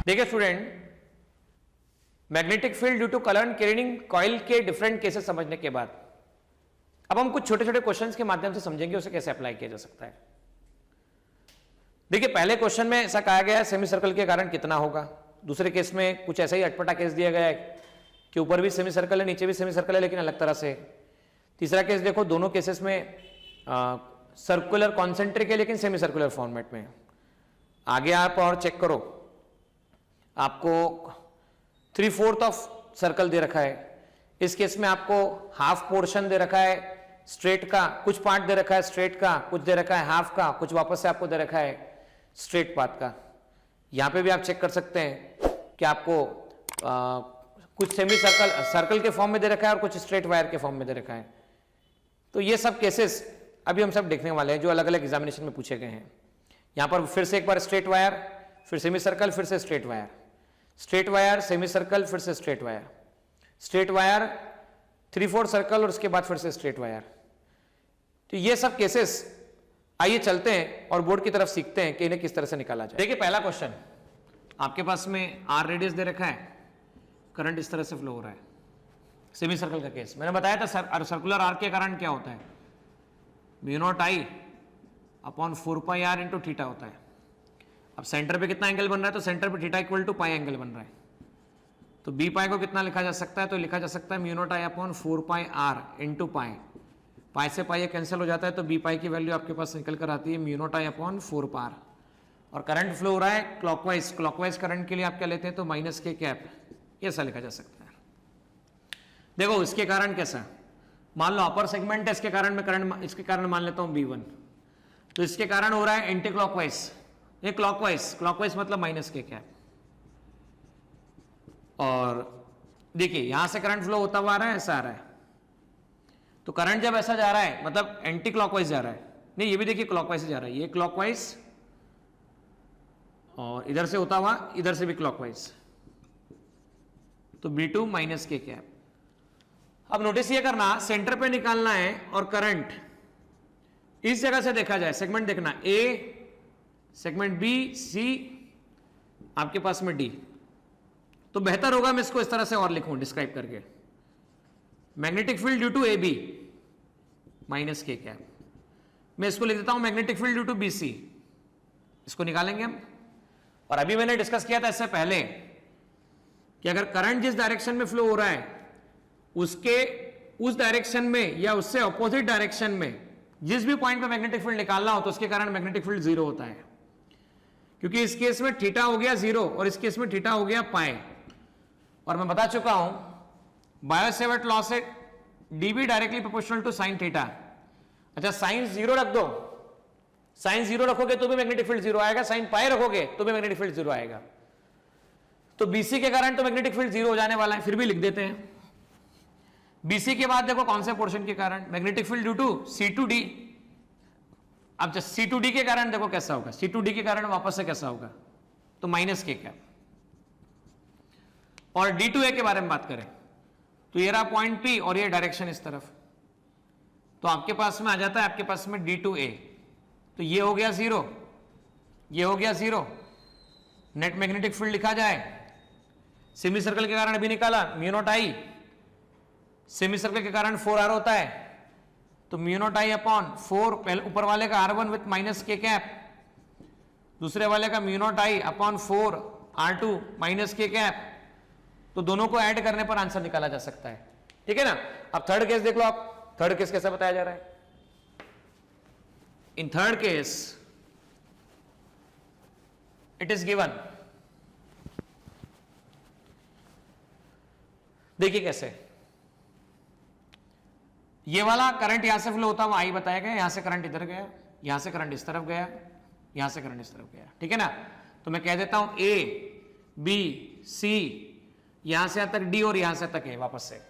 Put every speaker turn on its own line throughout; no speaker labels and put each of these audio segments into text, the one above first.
देखिए student, magnetic field due to current carrying coil के different cases समझने के बाद अब हम कुछ छोटे छोटे क्वेश्चंस के माध्यम से समझेंगे उसे कैसे अप्लाई किया जा सकता है। देखिए पहले क्वेश्चन में ऐसा कहा गया है सेमी सर्कल के कारण कितना होगा, दूसरे केस में कुछ ऐसा ही अटपटा केस दिया गया है कि ऊपर भी सेमी सर्कल है नीचे भी सेमी सर्कल है लेकिन अलग तरह से। तीसरा केस देखो, दोनों केसेस में सर्कुलर कॉन्सेंट्रिक है लेकिन सेमी सर्कुलर फॉर्मेट में। आगे आप और चेक करो, आपको 3/4 ऑफ सर्कल दे रखा है, इस केस में आपको हाफ पोर्शन दे रखा है स्ट्रेट का, कुछ पार्ट दे रखा है स्ट्रेट का, कुछ दे रखा है हाफ का, कुछ वापस से आपको दे रखा है स्ट्रेट पार्ट का। यहां पे भी आप चेक कर सकते हैं कि आपको कुछ सेमी सर्कल के फॉर्म में दे रखा है और कुछ स्ट्रेट वायर के फॉर्म में दे रखा है। तो ये सब केसेस अभी हम सब देखने वाले हैं जो अलग अलग एग्जामिनेशन में पूछे गए हैं। यहां पर फिर से एक बार स्ट्रेट वायर, फिर सेमी सर्कल, फिर से straight wire, straight wire, semi circle, फिर से straight wire, straight wire, 3/4 circle और उसके बाद फिर से स्ट्रेट वायर। तो ये सब केसेस आइए चलते हैं और बोर्ड की तरफ सीखते हैं कि इन्हें किस तरह से निकाला जाए। देखिए पहला क्वेश्चन आपके पास में आर रेडियस दे रखा है, करंट इस तरह से फ्लो हो रहा है, सेमी सर्कल का केस। मैंने बताया था सर्कुलर आर्क के कारण क्या होता है, μ0I upon 4πr into theta होता है। अब सेंटर पे कितना एंगल बन रहा है, तो सेंटर पे theta equal to pi angle बन रहा है। तो बी पाई को कितना लिखा जा सकता है, तो लिखा जा सकता है μ0I upon 4πr into pi. पाई से पाई कैंसिल हो जाता है तो बी पाई की वैल्यू आपके पास निकल कर आती है μ0I अपॉन 4πr। और करंट फ्लो हो रहा है क्लॉकवाइज, क्लॉकवाइज करंट के लिए आप क्या लेते हैं तो माइनस के कैप, ऐसा लिखा जा सकता है। देखो इसके कारण कैसा, मान लो अपर सेगमेंट है, इसके कारण मैं करंट इसके कारण मान लेता हूं B1, तो इसके कारण हो रहा है एंटी क्लॉकवाइज, ये क्लॉकवाइज, क्लॉकवाइज मतलब माइनस के कैप। और देखिए यहां से करंट फ्लो होता हुआ आ रहा है, ऐसा आ रहा है, तो करंट जब ऐसा जा रहा है मतलब एंटी क्लॉकवाइज जा रहा है, नहीं ये भी देखिए क्लॉकवाइज से जा रहा है, ये क्लॉकवाइज और इधर से होता हुआ इधर से भी क्लॉकवाइज, तो B2 माइनस के कैप। अब नोटिस ये करना, सेंटर पे निकालना है और करंट इस जगह से देखा जाए, सेगमेंट देखना A, सेगमेंट B, C, आपके पास में D, तो बेहतर होगा मैं इसको इस तरह से और लिखूं डिस्क्राइब करके, magnetic field due to AB minus k cap. मैं इसको लिख देता हूं magnetic field due to BC, इसको निकालेंगे हम। और अभी मैंने डिस्कस किया था इससे पहले कि अगर करंट जिस डायरेक्शन में फ्लो हो रहा है उसके उस डायरेक्शन में या उससे ऑपोजिट डायरेक्शन में जिस भी पॉइंट पे मैग्नेटिक फील्ड निकालना हो तो उसके कारण मैग्नेटिक फील्ड 0 होता है, क्योंकि इस केस में थीटा हो गया 0 और इस केस में थीटा हो गया पाई। और मैं बता चुका हूं बायो-सेवर्ट लॉ से dB directly proportional to sine theta. अच्छा साइन 0 रख दो, साइन 0 रखोगे तो भी मैग्नेटिक फील्ड 0 आएगा, साइन पाई रखोगे तो भी मैग्नेटिक फील्ड 0 आएगा। तो BC के कारण तो मैग्नेटिक फील्ड 0 हो जाने वाला है, फिर भी लिख देते हैं। BC के बाद देखो कौन से पोर्शन के कारण, magnetic field due to C2D। अब जब C2D के कारण देखो कैसा होगा, C2D के कारण वापस से कैसा होगा, तो माइनस के कैप। और D2A के बारे में बात करें तो ये रहा पॉइंट P और ये डायरेक्शन इस तरफ, तो आपके पास में आ जाता है आपके पास में D2A, तो ये हो गया 0, ये हो गया 0। नेट मैग्नेटिक फील्ड लिखा जाए, सेमी सर्कल के कारण अभी निकाला μ0I, सेमी सर्कल के कारण 4r होता है, तो μ0I अपॉन 4, ऊपर वाले का R1 with minus k cap, दूसरे वाले का μ0I upon 4 R2 minus k cap, तो दोनों को ऐड करने पर आंसर निकाला जा सकता है। ठीक है ना। अब थर्ड केस देख लो आप, थर्ड केस कैसा बताया जा रहा है। In third case it is given, देखिए कैसे, ये वाला करंट यहां से फ्लो होता हुआ I बताया गया, यहां से करंट इधर गया, यहां से करंट इस तरफ गया, यहां से करंट इस तरफ गया। ठीक है ना। तो मैं कह देता हूं A, B, C, यहां से तक D और यहां से तक है वापस से।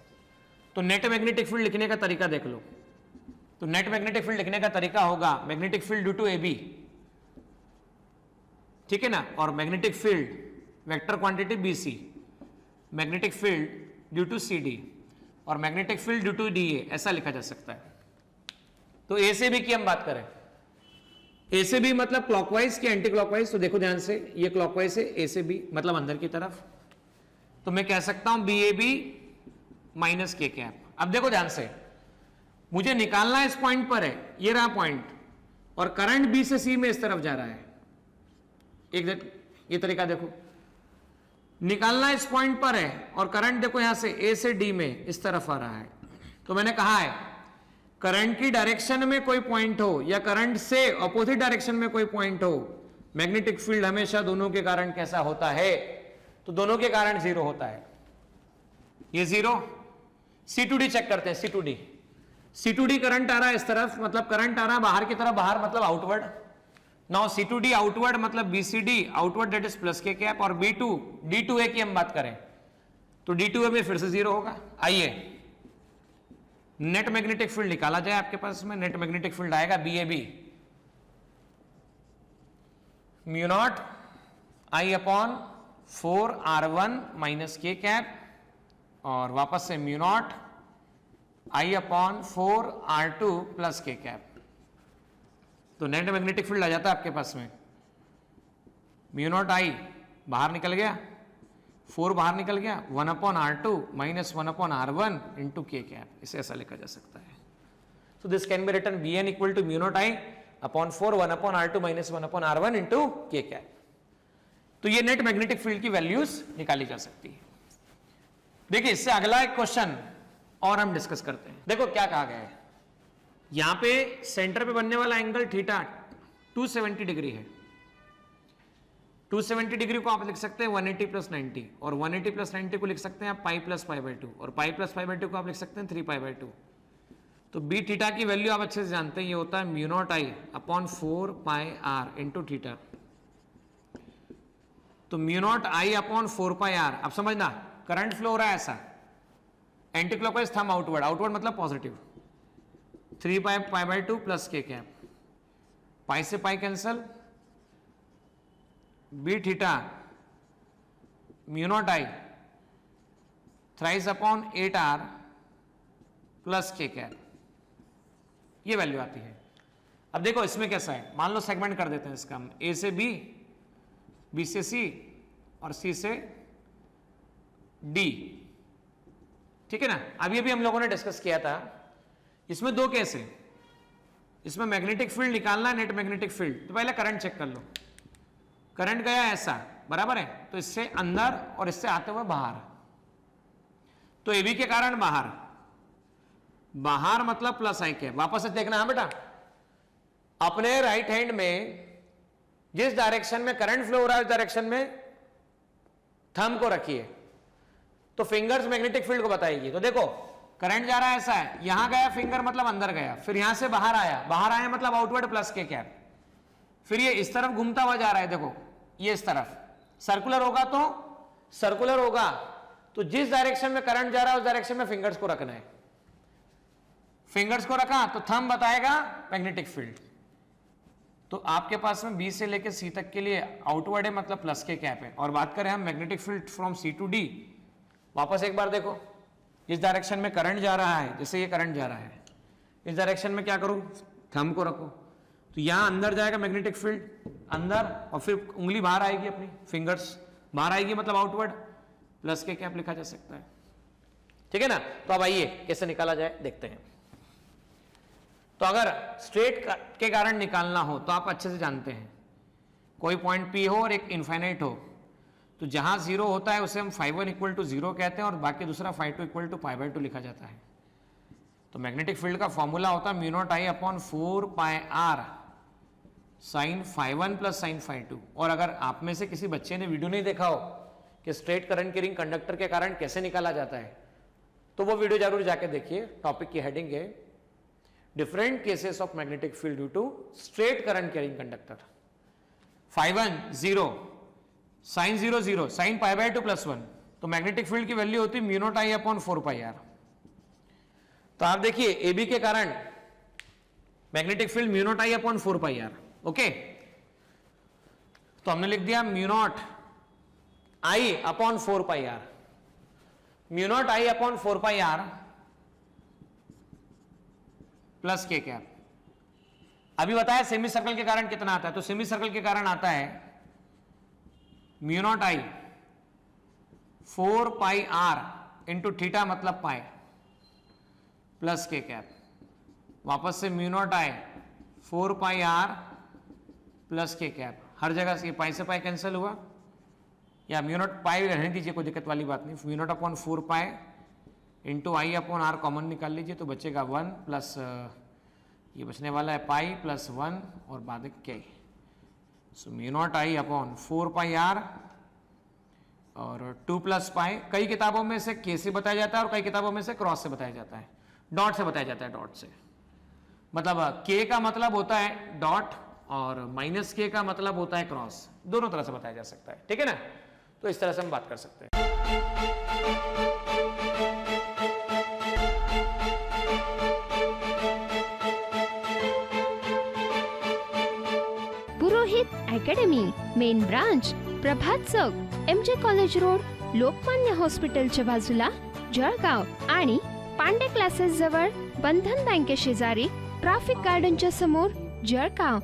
तो नेट मैग्नेटिक फील्ड लिखने का तरीका देख लो, तो नेट मैग्नेटिक फील्ड लिखने का तरीका होगा magnetic field due to AB, ठीक है ना, और magnetic field vector quantity BC, magnetic field due to CD और magnetic field due to DA, ऐसा लिखा जा सकता है। तो A से B की हम बात करें ए से बी मतलब क्लॉकवाइज कि एंटी क्लॉकवाइज? तो देखो ध्यान से, ये क्लॉकवाइज है, ए से बी मतलब अंदर की तरफ, तो मैं कह सकता हूं B A B minus k cap. अब देखो ध्यान से, मुझे निकालना इस पॉइंट पर है, ये रहा पॉइंट, और करंट बी से सी में इस तरफ जा रहा है। एक ये तरीका देखो, निकालना इस पॉइंट पर है और करंट देखो यहां से ए से डी में इस तरफ आ रहा है। तो मैंने कहा है करंट की डायरेक्शन में कोई पॉइंट हो या करंट से अपोजिट डायरेक्शन में कोई पॉइंट हो, मैग्नेटिक फील्ड हमेशा दोनों के कारण कैसा होता है? तो दोनों के कारण जीरो होता है। ये जीरो, C2D चेक करते हैं, C2D। C2D करंट आ रहा है इस तरफ, मतलब करंट आ रहा है बाहर की तरफ, बाहर मतलब आउटवर्ड। नाउ C2D आउटवर्ड मतलब BCD outward that is plus के कैप, और B2 D2A की हम बात करें तो D2A में फिर से जीरो होगा। आइए नेट मैग्नेटिक फील्ड निकाला जाए आपके पास में। नेट मैग्नेटिक फील्ड आएगा BAB mu naught I upon 4R1 minus k cap, और वापस से mu naught I upon 4R2 plus के कैप। तो नेट मैग्नेटिक फील्ड आ जाता है आपके पास में म्यू नॉट I बाहर निकल गया, 4 बाहर निकल गया, 1 upon R2 minus 1 upon R1 into k cap. इसे ऐसा लिखा जा सकता है। So this can be written Bn equal to mu naught I upon 4 1 upon R2 minus 1 upon R1 into k cap. तो ये नेट मैग्नेटिक फील्ड की values निकाली जा सकती है। देखिए इससे अगला एक क्वेश्चन और हम डिस्कस करते हैं। देखो क्या कहा गया है, यहां पे सेंटर पे बनने वाला एंगल थीटा 270 डिग्री है। 270 डिग्री को आप लिख सकते हैं 180 प्लस 90, और 180 प्लस 90 को लिख सकते हैं आप पाई प्लस पाई बाई 2, और पाई प्लस पाई बाई 2 को आप लिख सकते हैं 3 पाई बाई 2। तो बी थीटा की वैल्यू आप अच्छे से जानते हैं, ये होता है mu naught I upon 4 pi R into theta. तो mu naught I upon 4 pi R, अब समझना करंट फ्लो हो रहा है ऐसा, anti clockwise thumb outward, outward मतलब पॉजिटिव, 3 पाई बाई 2 प्लस के कैप, पाई से pi cancel, B theta mu naught I thrice upon 8R plus के कैप, ये वैल्यू आती है। अब देखो इसमें कैसा है, मान लो सेगमेंट कर देते हैं इसका हम, ए से बी, बी से सी और सी से डी, ठीक है ना। अभी अभी हम लोगों ने डिस्कस किया था, इसमें दो केस है, इसमें मैग्नेटिक फील्ड निकालना है, नेट मैग्नेटिक फील्ड। तो पहले करंट चेक कर लो, करंट गया ऐसा बराबर है, तो इससे अंदर और इससे आते हुए बाहर, तो एबी के कारण बाहर, बाहर मतलब प्लस I के। वापस से देखना है बेटा, अपने राइट हैंड में जिस डायरेक्शन में करंट फ्लो हो रहा है उस डायरेक्शन में थंब को रखिए, तो फिंगर्स मैग्नेटिक फील्ड को बताएगी। तो देखो करंट जा रहा है ऐसा है, यहां गया फिंगर मतलब अंदर गया, फिर यहां से बाहर आया, बाहर आया मतलब आउटवर्ड प्लस के कैप, फिर ये इस तरफ घूमता हुआ जा रहा है, देखो ये इस तरफ सर्कुलर होगा, तो सर्कुलर होगा तो जिस डायरेक्शन में करंट जा रहा है उस डायरेक्शन में फिंगर्स को रखना है। फिंगर्स को रखा तो थंब बताएगा मैग्नेटिक फील्ड। तो आपके पास में बी से लेकर सी तक के लिए आउटवर्ड है मतलब प्लस के कैप है। और बात करें हम magnetic field from C to D, वापस एक बार देखो, इस डायरेक्शन में करंट जा रहा है, जैसे ये करंट जा रहा है, इस डायरेक्शन में क्या करूं, थंब को रखो, तो यहां अंदर जाएगा मैग्नेटिक फील्ड अंदर, और फिर उंगली बाहर आएगी, अपनी फिंगर्स बाहर आएगी मतलब आउटवर्ड, प्लस के कैप लिखा जा सकता है, ठीक है ना। तो अब आइए कैसे निकाला जाए देखते हैं। तो अगर स्ट्रेट के कारण निकालना हो तो आप अच्छे से जानते हैं, कोई पॉइंट P हो और एक इनफाइनाइट हो, तो जहां जीरो होता है उसे हम φ1 इक्वल टू 0 कहते हैं, और बाकी दूसरा φ2 इक्वल टू π/2 लिखा जाता है। तो मैग्नेटिक फील्ड का फॉर्मूला होता है mu naught I upon 4 pi R sine φ1 plus sine φ2। और अगर आप में से किसी बच्चे ने वीडियो नहीं देखा हो कि स्ट्रेट करंट की रिंग कंडक्टर के कारण कैसे निकाला जाता है, तो वो वीडियो जरूर जाके देखिए। टॉपिक की हेडिंग है different cases of magnetic field due to straight current carrying conductor. φ1 0, sine 0 0, sine π/2 plus 1, तो मैग्नेटिक फील्ड की वैल्यू होती है mu naught I upon 4 pi R. तो आप देखिए AB के कारण magnetic field mu naught I upon 4 pi R, okay. तो हमने लिख दिया mu naught I upon 4 pi R, mu naught I upon 4 pi R plus के कैप। अभी बताया सेमी सर्कल के कारण कितना आता है, तो सेमी सर्कल के कारण आता है mu naught I 4 pi R into theta मतलब पाई प्लस के कैप, वापस से mu naught I 4 pi R plus के कैप, हर जगह से पाई से पाई कैंसिल हुआ, या म्यू नॉट पाई रहने दीजिए, कोई दिक्कत वाली बात नहीं, mu naught upon 4 pi into I upon R common निकाल लीजिए तो बचेगा 1 प्लस ये बचने वाला है पाई प्लस 1 और बाद के, so mu naught I upon 4 pi R और 2 प्लस पाई। कई किताबों में से के से बताया जाता है और कई किताबों में से क्रॉस से बताया जाता है, डॉट से बताया जाता है, डॉट से मतलब के का मतलब होता है डॉट और माइनस के का मतलब होता है क्रॉस, दोनों तरह से बताया जा सकता है, ठीक है ना। तो इस तरह से हम बात कर सकते हैं।
पुरोहित अकॅडमी, मेन ब्रांच प्रभात चौक, MJ कॉलेज रोड, लोकमान्य हॉस्पिटलच्या बाजूला, जळगाव आणि पांडे क्लासेस जवळ, बंधन बँके शेजारी, ट्रॅफिक गार्डनच्या समोर, जळगाव।